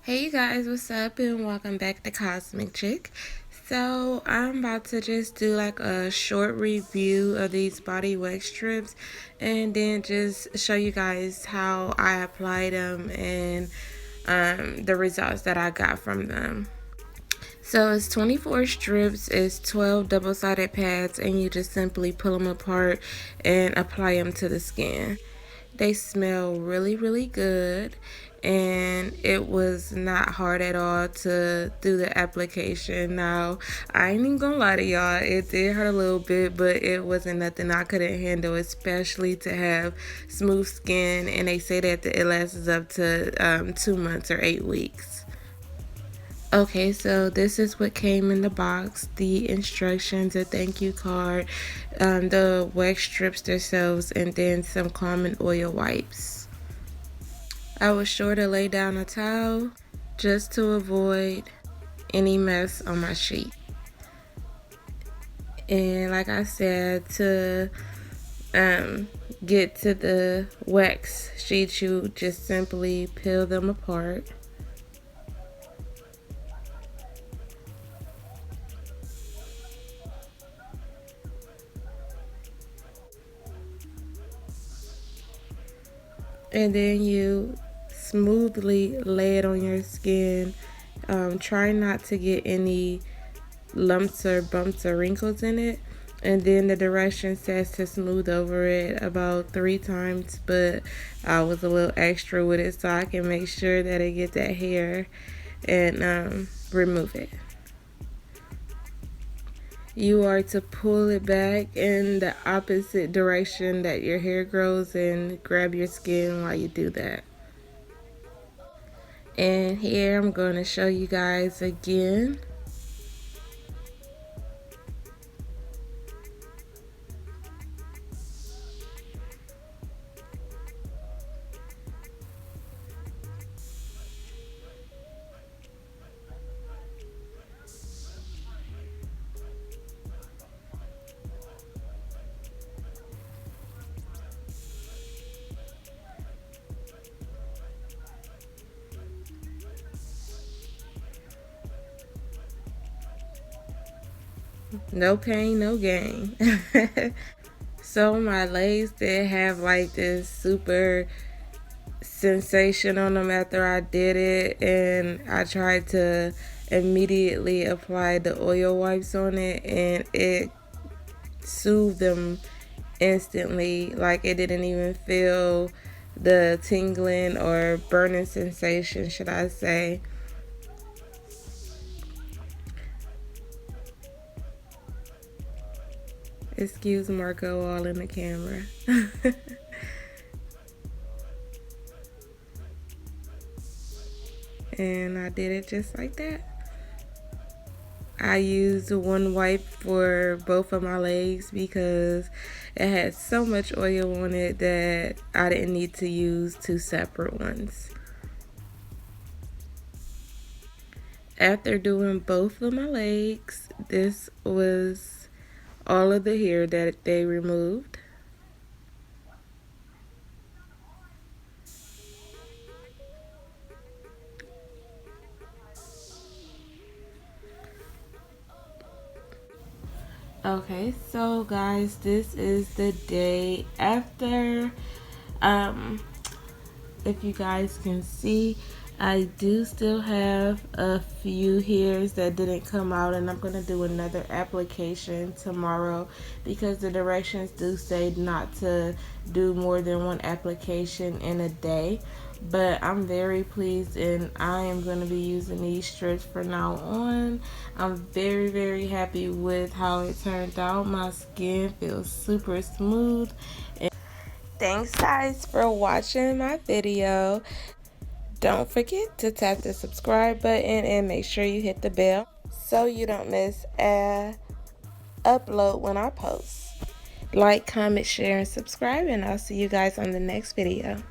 Hey you guys, what's up and welcome back to Cosmic Chick. So I'm about to just do like a short review of these body wax strips and then just show you guys how I apply them and the results that I got from them. So it's 24 strips, it's 12 double-sided pads, and you just simply pull them apart and apply them to the skin. They smell really good, and it was not hard at all to do the application. Now, I ain't even gonna lie to y'all, it did hurt a little bit, but it wasn't nothing I couldn't handle, especially to have smooth skin, and they say that it lasts up to 2 months or 8 weeks. Okay, so this is what came in the box: the instructions, a thank you card, the wax strips themselves, and then some common oil wipes. I was sure to lay down a towel just to avoid any mess on my sheet. And like I said, to get to the wax sheets, you just simply peel them apart. And then you smoothly lay it on your skin. Try not to get any lumps or bumps or wrinkles in it. And then the direction says to smooth over it about 3 times, but I was a little extra with it so I can make sure that it get that hair and remove it. You are to pull it back in the opposite direction that your hair grows and grab your skin while you do that. And here I'm going to show you guys again. No pain, no gain. So my legs did have like this super sensation on them after I did it, and I tried to immediately apply the oil wipes on it, and it soothed them instantly. Like, it didn't even feel the tingling or burning sensation, should I say. Excuse Marco all in the camera. And I did it just like that. I used one wipe for both of my legs because it had so much oil on it that I didn't need to use 2 separate ones. After doing both of my legs, this was all of the hair that they removed. Okay, so guys, this is the day after. If you guys can see, I do still have a few hairs that didn't come out, and I'm going to do another application tomorrow because the directions do say not to do more than 1 application in a day. But I'm very pleased, and I am going to be using these strips from now on. I'm very happy with how it turned out. My skin feels super smooth. Thanks guys for watching my video. Don't forget to tap the subscribe button and make sure you hit the bell so you don't miss a upload when I post. Like, comment, share, and subscribe, and I'll see you guys on the next video.